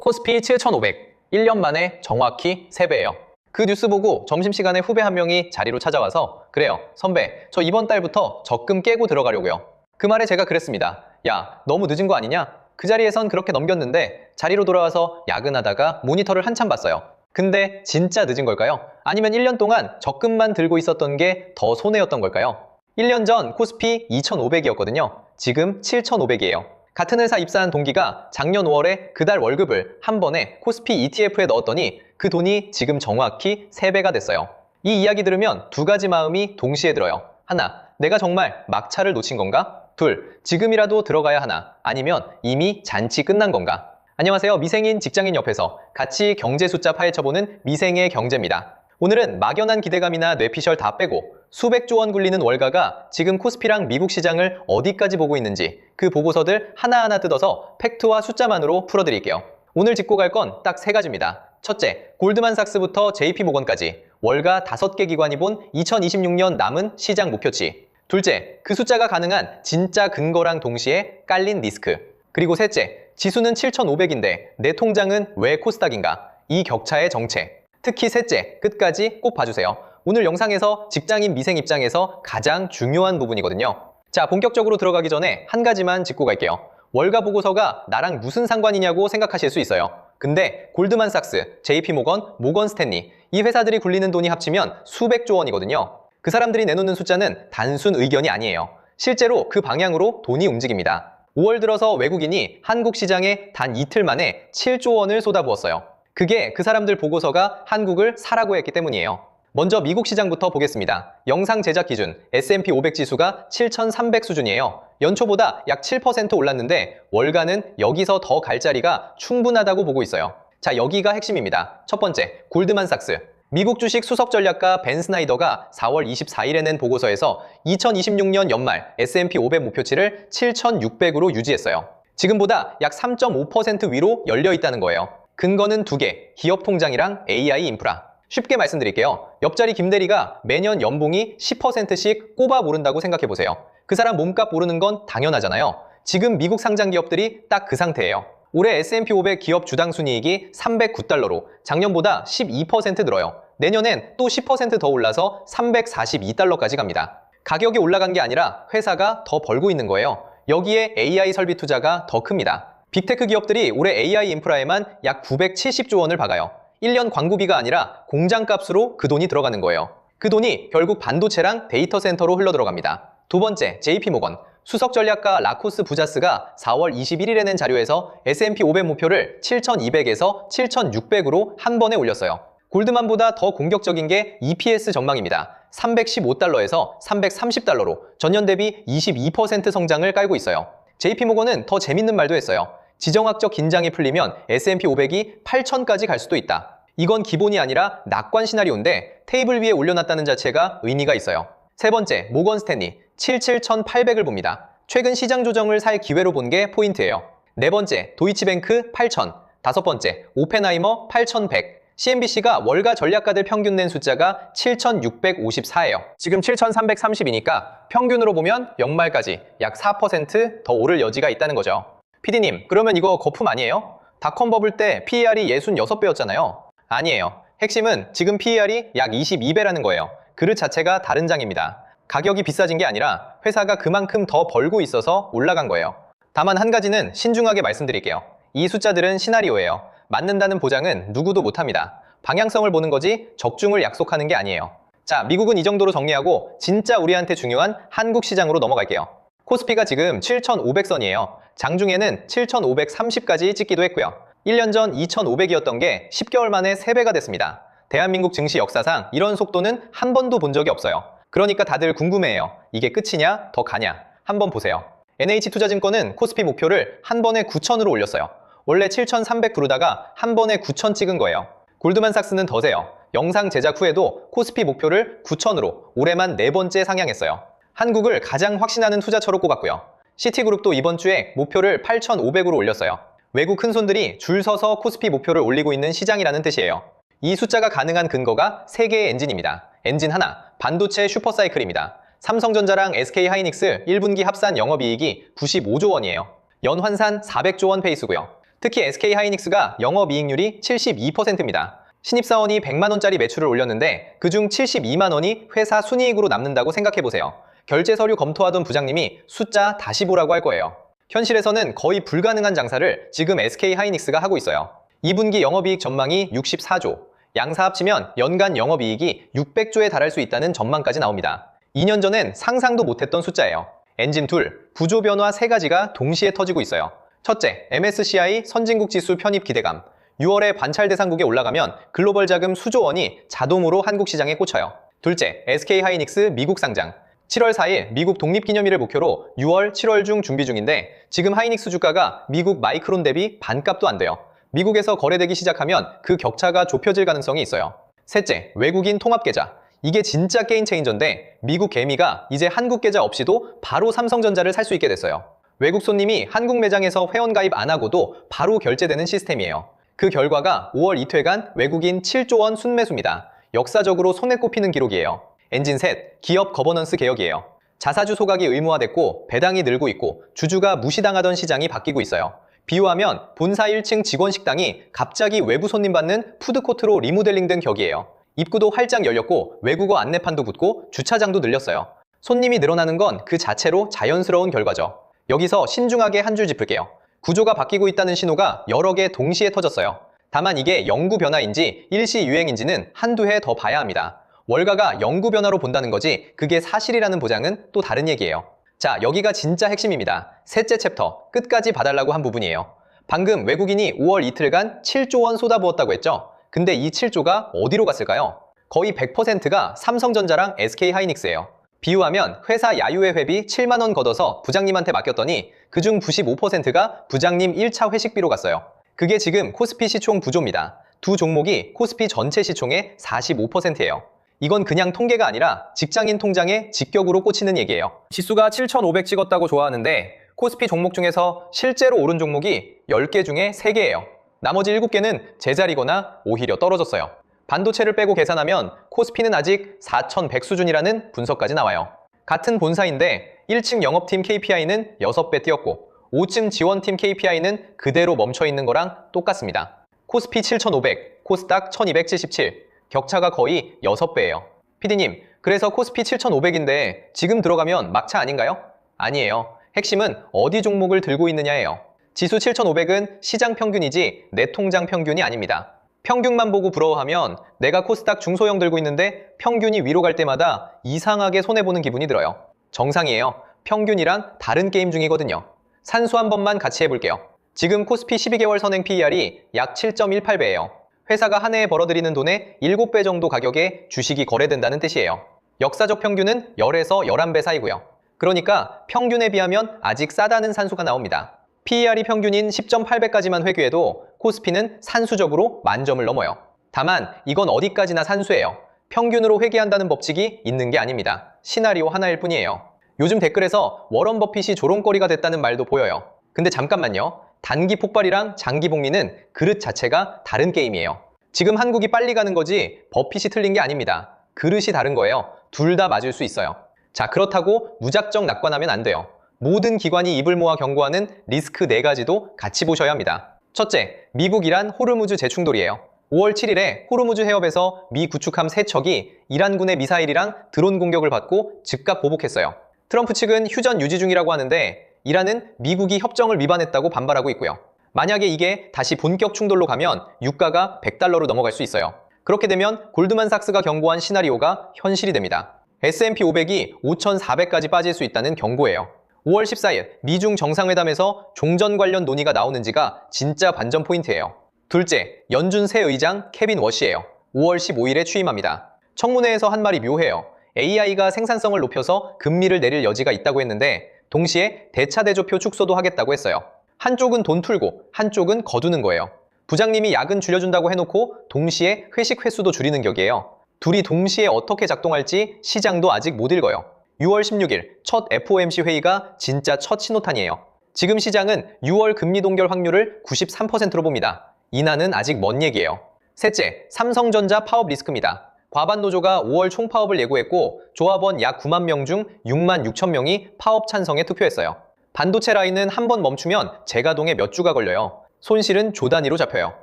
코스피 7,500, 1년 만에 정확히 3배예요. 그 뉴스 보고 점심시간에 후배 한 명이 자리로 찾아와서 그래요, 선배, 저 이번 달부터 적금 깨고 들어가려고요. 그 말에 제가 그랬습니다. 야, 너무 늦은 거 아니냐? 그 자리에선 그렇게 넘겼는데 자리로 돌아와서 야근하다가 모니터를 한참 봤어요. 근데 진짜 늦은 걸까요? 아니면 1년 동안 적금만 들고 있었던 게 더 손해였던 걸까요? 1년 전 코스피 2,500이었거든요. 지금 7,500이에요. 같은 회사 입사한 동기가 작년 5월에 그달 월급을 한 번에 코스피 ETF에 넣었더니 그 돈이 지금 정확히 3배가 됐어요. 이 이야기 들으면 두 가지 마음이 동시에 들어요. 하나, 내가 정말 막차를 놓친 건가? 둘, 지금이라도 들어가야 하나? 아니면 이미 잔치 끝난 건가? 안녕하세요. 미생인 직장인 옆에서 같이 경제 숫자 파헤쳐보는 미생의 경제입니다. 오늘은 막연한 기대감이나 뇌피셜 다 빼고 수백조 원 굴리는 월가가 지금 코스피랑 미국 시장을 어디까지 보고 있는지 그 보고서들 하나하나 뜯어서 팩트와 숫자만으로 풀어드릴게요. 오늘 짚고 갈 건 딱 3가지입니다. 첫째, 골드만삭스부터 JP모건까지 월가 5개 기관이 본 2026년 남은 시장 목표치. 둘째, 그 숫자가 가능한 진짜 근거랑 동시에 깔린 리스크. 그리고 셋째, 지수는 7,500인데 내 통장은 왜 코스닥인가? 이 격차의 정체. 특히 셋째, 끝까지 꼭 봐주세요. 오늘 영상에서 직장인 미생 입장에서 가장 중요한 부분이거든요. 자, 본격적으로 들어가기 전에 한 가지만 짚고 갈게요. 월가 보고서가 나랑 무슨 상관이냐고 생각하실 수 있어요. 근데 골드만삭스, JP모건, 모건스탠리 이 회사들이 굴리는 돈이 합치면 수백조 원이거든요. 그 사람들이 내놓는 숫자는 단순 의견이 아니에요. 실제로 그 방향으로 돈이 움직입니다. 5월 들어서 외국인이 한국 시장에 단 이틀 만에 7조 원을 쏟아부었어요. 그게 그 사람들 보고서가 한국을 사라고 했기 때문이에요. 먼저 미국 시장부터 보겠습니다. 영상 제작 기준 S&P 500 지수가 7,300 수준이에요. 연초보다 약 7% 올랐는데 월가는 여기서 더 갈 자리가 충분하다고 보고 있어요. 자, 여기가 핵심입니다. 첫 번째, 골드만삭스. 미국 주식 수석 전략가 벤 스나이더가 4월 24일에 낸 보고서에서 2026년 연말 S&P 500 목표치를 7,600으로 유지했어요. 지금보다 약 3.5% 위로 열려 있다는 거예요. 근거는 2개, 기업 통장이랑 AI 인프라. 쉽게 말씀드릴게요. 옆자리 김대리가 매년 연봉이 10%씩 꼽아 오른다고 생각해보세요. 그 사람 몸값 오르는 건 당연하잖아요. 지금 미국 상장 기업들이 딱 그 상태예요. 올해 S&P 500 기업 주당 순이익이 309달러로 작년보다 12% 늘어요. 내년엔 또 10% 더 올라서 342달러까지 갑니다. 가격이 올라간 게 아니라 회사가 더 벌고 있는 거예요. 여기에 AI 설비 투자가 더 큽니다. 빅테크 기업들이 올해 AI 인프라에만 약 970조 원을 박아요. 1년 광고비가 아니라 공장값으로 그 돈이 들어가는 거예요. 그 돈이 결국 반도체랑 데이터 센터로 흘러들어갑니다. 두 번째, JP모건. 수석 전략가 라코스 부자스가 4월 21일에 낸 자료에서 S&P 500 목표를 7,200에서 7,600으로 한 번에 올렸어요. 골드만보다 더 공격적인 게 EPS 전망입니다. 315달러에서 330달러로 전년 대비 22% 성장을 깔고 있어요. JP모건은 더 재밌는 말도 했어요. 지정학적 긴장이 풀리면 S&P 500이 8,000까지 갈 수도 있다. 이건 기본이 아니라 낙관 시나리오인데 테이블 위에 올려놨다는 자체가 의미가 있어요. 세 번째, 모건스탠리 77,800을 봅니다. 최근 시장 조정을 살 기회로 본 게 포인트예요. 네 번째, 도이치뱅크 8,000. 다섯 번째, 오펜하이머 8,100. CNBC가 월가 전략가들 평균 낸 숫자가 7,654예요. 지금 7,330이니까 평균으로 보면 연말까지 약 4% 더 오를 여지가 있다는 거죠. PD님, 그러면 이거 거품 아니에요? 닷컴 버블 때 PER이 66배였잖아요. 아니에요. 핵심은 지금 PER이 약 22배라는 거예요. 그릇 자체가 다른 장입니다. 가격이 비싸진 게 아니라 회사가 그만큼 더 벌고 있어서 올라간 거예요. 다만 한 가지는 신중하게 말씀드릴게요. 이 숫자들은 시나리오예요. 맞는다는 보장은 누구도 못합니다. 방향성을 보는 거지 적중을 약속하는 게 아니에요. 자, 미국은 이 정도로 정리하고 진짜 우리한테 중요한 한국 시장으로 넘어갈게요. 코스피가 지금 7,500선이에요. 장중에는 7,530까지 찍기도 했고요. 1년 전 2,500이었던 게 10개월 만에 3배가 됐습니다. 대한민국 증시 역사상 이런 속도는 한 번도 본 적이 없어요. 그러니까 다들 궁금해해요. 이게 끝이냐? 더 가냐? 한번 보세요. NH투자증권은 코스피 목표를 한 번에 9,000으로 올렸어요. 원래 7,300 부르다가 한 번에 9,000 찍은 거예요. 골드만삭스는 더세요. 영상 제작 후에도 코스피 목표를 9,000으로 올해만 4번째 상향했어요. 한국을 가장 확신하는 투자처로 꼽았고요. 시티그룹도 이번 주에 목표를 8,500으로 올렸어요. 외국 큰손들이 줄 서서 코스피 목표를 올리고 있는 시장이라는 뜻이에요. 이 숫자가 가능한 근거가 3개의 엔진입니다. 엔진 하나, 반도체 슈퍼사이클입니다. 삼성전자랑 SK하이닉스 1분기 합산 영업이익이 95조 원이에요. 연환산 400조 원 페이스고요. 특히 SK하이닉스가 영업이익률이 72%입니다. 신입사원이 100만원짜리 매출을 올렸는데 그중 72만원이 회사 순이익으로 남는다고 생각해보세요. 결제 서류 검토하던 부장님이 숫자 다시 보라고 할 거예요. 현실에서는 거의 불가능한 장사를 지금 SK하이닉스가 하고 있어요. 2분기 영업이익 전망이 64조, 양사 합치면 연간 영업이익이 600조에 달할 수 있다는 전망까지 나옵니다. 2년 전엔 상상도 못했던 숫자예요. 엔진 둘, 구조 변화 3가지가 동시에 터지고 있어요. 첫째, MSCI 선진국 지수 편입 기대감. 6월에 관찰 대상국에 올라가면 글로벌 자금 수조 원이 자동으로 한국 시장에 꽂혀요. 둘째, SK하이닉스 미국 상장. 7월 4일 미국 독립기념일을 목표로 6월, 7월 중 준비 중인데 지금 하이닉스 주가가 미국 마이크론 대비 반값도 안 돼요. 미국에서 거래되기 시작하면 그 격차가 좁혀질 가능성이 있어요. 셋째, 외국인 통합계좌. 이게 진짜 게임 체인저인데 미국 개미가 이제 한국 계좌 없이도 바로 삼성전자를 살 수 있게 됐어요. 외국 손님이 한국 매장에서 회원 가입 안 하고도 바로 결제되는 시스템이에요. 그 결과가 5월 이틀간 외국인 7조 원 순매수입니다. 역사적으로 손에 꼽히는 기록이에요. 엔진 셋, 기업 거버넌스 개혁이에요. 자사주 소각이 의무화됐고 배당이 늘고 있고 주주가 무시당하던 시장이 바뀌고 있어요. 비유하면 본사 1층 직원 식당이 갑자기 외부 손님 받는 푸드코트로 리모델링된 격이에요. 입구도 활짝 열렸고 외국어 안내판도 붙고 주차장도 늘렸어요. 손님이 늘어나는 건 그 자체로 자연스러운 결과죠. 여기서 신중하게 한 줄 짚을게요. 구조가 바뀌고 있다는 신호가 여러 개 동시에 터졌어요. 다만 이게 영구 변화인지 일시 유행인지는 한두 해 더 봐야 합니다. 월가가 영구 변화로 본다는 거지 그게 사실이라는 보장은 또 다른 얘기예요. 자, 여기가 진짜 핵심입니다. 셋째 챕터, 끝까지 봐달라고 한 부분이에요. 방금 외국인이 5월 이틀간 7조 원 쏟아부었다고 했죠? 근데 이 7조가 어디로 갔을까요? 거의 100%가 삼성전자랑 SK하이닉스예요. 비유하면 회사 야유회 회비 7만 원 걷어서 부장님한테 맡겼더니 그중 95%가 부장님 1차 회식비로 갔어요. 그게 지금 코스피 시총 구조입니다. 두 종목이 코스피 전체 시총의 45%예요. 이건 그냥 통계가 아니라 직장인 통장에 직격으로 꽂히는 얘기예요. 지수가 7,500 찍었다고 좋아하는데 코스피 종목 중에서 실제로 오른 종목이 10개 중에 3개예요. 나머지 7개는 제자리거나 오히려 떨어졌어요. 반도체를 빼고 계산하면 코스피는 아직 4,100 수준이라는 분석까지 나와요. 같은 본사인데 1층 영업팀 KPI는 6배 뛰었고 5층 지원팀 KPI는 그대로 멈춰있는 거랑 똑같습니다. 코스피 7,500, 코스닥 1,277, 격차가 거의 6배예요. PD님, 그래서 코스피 7,500인데 지금 들어가면 막차 아닌가요? 아니에요. 핵심은 어디 종목을 들고 있느냐예요. 지수 7,500은 시장 평균이지 내 통장 평균이 아닙니다. 평균만 보고 부러워하면 내가 코스닥 중소형 들고 있는데 평균이 위로 갈 때마다 이상하게 손해보는 기분이 들어요. 정상이에요. 평균이란 다른 게임 중이거든요. 산수 한 번만 같이 해볼게요. 지금 코스피 12개월 선행 PER이 약 7.18배예요. 회사가 한 해에 벌어들이는 돈의 7배 정도 가격에 주식이 거래된다는 뜻이에요. 역사적 평균은 10에서 11배 사이고요. 그러니까 평균에 비하면 아직 싸다는 산수가 나옵니다. PER이 평균인 10.8배까지만 회귀해도 코스피는 산수적으로 만점을 넘어요. 다만 이건 어디까지나 산수예요. 평균으로 회귀한다는 법칙이 있는 게 아닙니다. 시나리오 하나일 뿐이에요. 요즘 댓글에서 워런 버핏이 조롱거리가 됐다는 말도 보여요. 근데 잠깐만요. 단기 폭발이랑 장기 복리는 그릇 자체가 다른 게임이에요. 지금 한국이 빨리 가는 거지 버핏이 틀린 게 아닙니다. 그릇이 다른 거예요. 둘 다 맞을 수 있어요. 자, 그렇다고 무작정 낙관하면 안 돼요. 모든 기관이 입을 모아 경고하는 리스크 4가지도 같이 보셔야 합니다. 첫째, 미국 이란 호르무즈 재충돌이에요. 5월 7일에 호르무즈 해협에서 미 구축함 3척이 이란군의 미사일이랑 드론 공격을 받고 즉각 보복했어요. 트럼프 측은 휴전 유지 중이라고 하는데 이란은 미국이 협정을 위반했다고 반발하고 있고요. 만약에 이게 다시 본격 충돌로 가면 유가가 100달러로 넘어갈 수 있어요. 그렇게 되면 골드만삭스가 경고한 시나리오가 현실이 됩니다. S&P 500이 5,400까지 빠질 수 있다는 경고예요. 5월 14일 미중 정상회담에서 종전 관련 논의가 나오는지가 진짜 반전 포인트예요. 둘째, 연준 새 의장 케빈 워시예요. 5월 15일에 취임합니다. 청문회에서 한 말이 묘해요. AI가 생산성을 높여서 금리를 내릴 여지가 있다고 했는데 동시에 대차대조표 축소도 하겠다고 했어요. 한쪽은 돈 풀고 한쪽은 거두는 거예요. 부장님이 야근 줄여준다고 해놓고 동시에 회식 횟수도 줄이는 격이에요. 둘이 동시에 어떻게 작동할지 시장도 아직 못 읽어요. 6월 16일 첫 FOMC 회의가 진짜 첫 신호탄이에요. 지금 시장은 6월 금리 동결 확률을 93%로 봅니다. 인하는 아직 먼 얘기예요. 셋째, 삼성전자 파업 리스크입니다. 과반 노조가 5월 총파업을 예고했고 조합원 약 9만 명 중 6만 6천 명이 파업 찬성에 투표했어요. 반도체 라인은 한 번 멈추면 재가동에 몇 주가 걸려요. 손실은 조 단위로 잡혀요.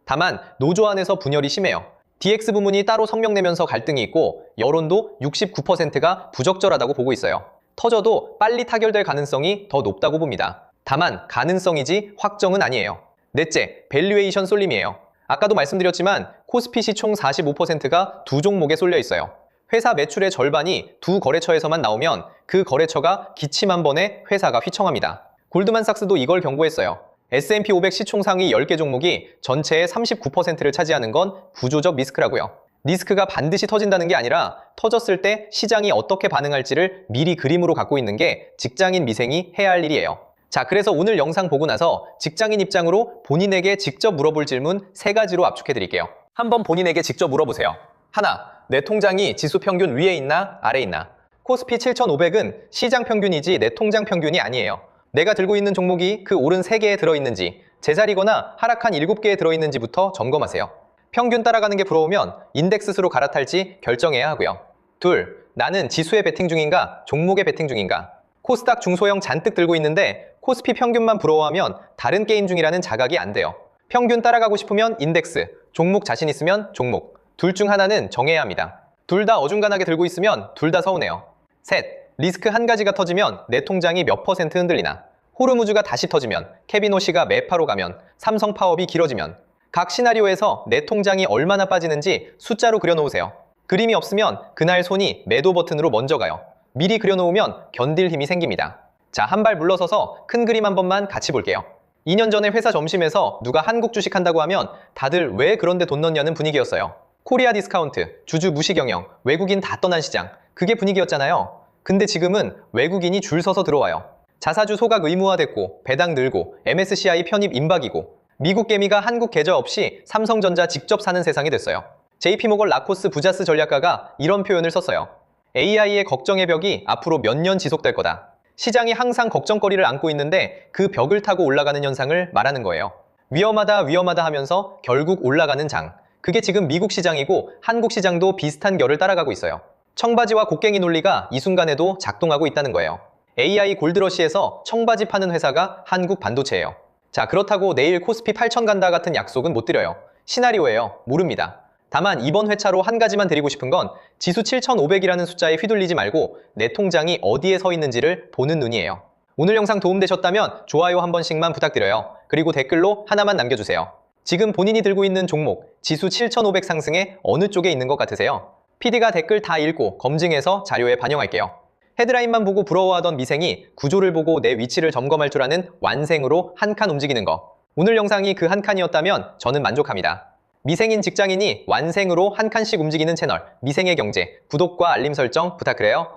다만 노조 안에서 분열이 심해요. DX 부문이 따로 성명 내면서 갈등이 있고 여론도 69%가 부적절하다고 보고 있어요. 터져도 빨리 타결될 가능성이 더 높다고 봅니다. 다만 가능성이지 확정은 아니에요. 넷째, 밸류에이션 쏠림이에요. 아까도 말씀드렸지만 코스피 총 45%가 두 종목에 쏠려 있어요. 회사 매출의 절반이 두 거래처에서만 나오면 그 거래처가 기침 한 번에 회사가 휘청합니다. 골드만삭스도 이걸 경고했어요. S&P 500 시총 상위 10개 종목이 전체의 39%를 차지하는 건 구조적 리스크라고요. 리스크가 반드시 터진다는 게 아니라 터졌을 때 시장이 어떻게 반응할지를 미리 그림으로 갖고 있는 게 직장인 미생이 해야 할 일이에요. 자, 그래서 오늘 영상 보고 나서 직장인 입장으로 본인에게 직접 물어볼 질문 3가지로 압축해 드릴게요. 한번 본인에게 직접 물어보세요. 하나, 내 통장이 지수 평균 위에 있나 아래에 있나? 코스피 7500은 시장 평균이지 내 통장 평균이 아니에요. 내가 들고 있는 종목이 그 오른 3개에 들어있는지, 제자리거나 하락한 7개에 들어있는지부터 점검하세요. 평균 따라가는 게 부러우면 인덱스수로 갈아탈지 결정해야 하고요. 둘, 나는 지수에 베팅 중인가, 종목에 베팅 중인가? 코스닥 중소형 잔뜩 들고 있는데 코스피 평균만 부러워하면 다른 게임 중이라는 자각이 안 돼요. 평균 따라가고 싶으면 인덱스, 종목 자신 있으면 종목. 둘 중 하나는 정해야 합니다. 둘 다 어중간하게 들고 있으면 둘 다 서운해요. 셋, 리스크 한 가지가 터지면 내 통장이 몇 퍼센트 흔들리나? 호르무즈가 다시 터지면, 케비노시가 매파로 가면, 삼성 파업이 길어지면 각 시나리오에서 내 통장이 얼마나 빠지는지 숫자로 그려놓으세요. 그림이 없으면 그날 손이 매도 버튼으로 먼저 가요. 미리 그려놓으면 견딜 힘이 생깁니다. 자, 한 발 물러서서 큰 그림 한 번만 같이 볼게요. 2년 전에 회사 점심에서 누가 한국 주식 한다고 하면 다들 왜 그런데 돈 넣냐는 분위기였어요. 코리아 디스카운트, 주주 무시 경영, 외국인 다 떠난 시장, 그게 분위기였잖아요. 근데 지금은 외국인이 줄 서서 들어와요. 자사주 소각 의무화됐고, 배당 늘고, MSCI 편입 임박이고, 미국 개미가 한국 계좌 없이 삼성전자 직접 사는 세상이 됐어요. JP모건 라코스 부자스 전략가가 이런 표현을 썼어요. AI의 걱정의 벽이 앞으로 몇 년 지속될 거다. 시장이 항상 걱정거리를 안고 있는데 그 벽을 타고 올라가는 현상을 말하는 거예요. 위험하다 위험하다 하면서 결국 올라가는 장. 그게 지금 미국 시장이고 한국 시장도 비슷한 결을 따라가고 있어요. 청바지와 곡괭이 논리가 이 순간에도 작동하고 있다는 거예요. AI 골드러시에서 청바지 파는 회사가 한국 반도체예요. 자, 그렇다고 내일 코스피 8천 간다 같은 약속은 못 드려요. 시나리오예요. 모릅니다. 다만 이번 회차로 한 가지만 드리고 싶은 건 지수 7,500이라는 숫자에 휘둘리지 말고 내 통장이 어디에 서 있는지를 보는 눈이에요. 오늘 영상 도움되셨다면 좋아요 한 번씩만 부탁드려요. 그리고 댓글로 하나만 남겨주세요. 지금 본인이 들고 있는 종목 지수 7,500 상승에 어느 쪽에 있는 것 같으세요? PD가 댓글 다 읽고 검증해서 자료에 반영할게요. 헤드라인만 보고 부러워하던 미생이 구조를 보고 내 위치를 점검할 줄 아는 완생으로 한 칸 움직이는 거. 오늘 영상이 그 한 칸이었다면 저는 만족합니다. 미생인 직장인이 완생으로 한 칸씩 움직이는 채널 미생의 경제 구독과 알림 설정 부탁드려요.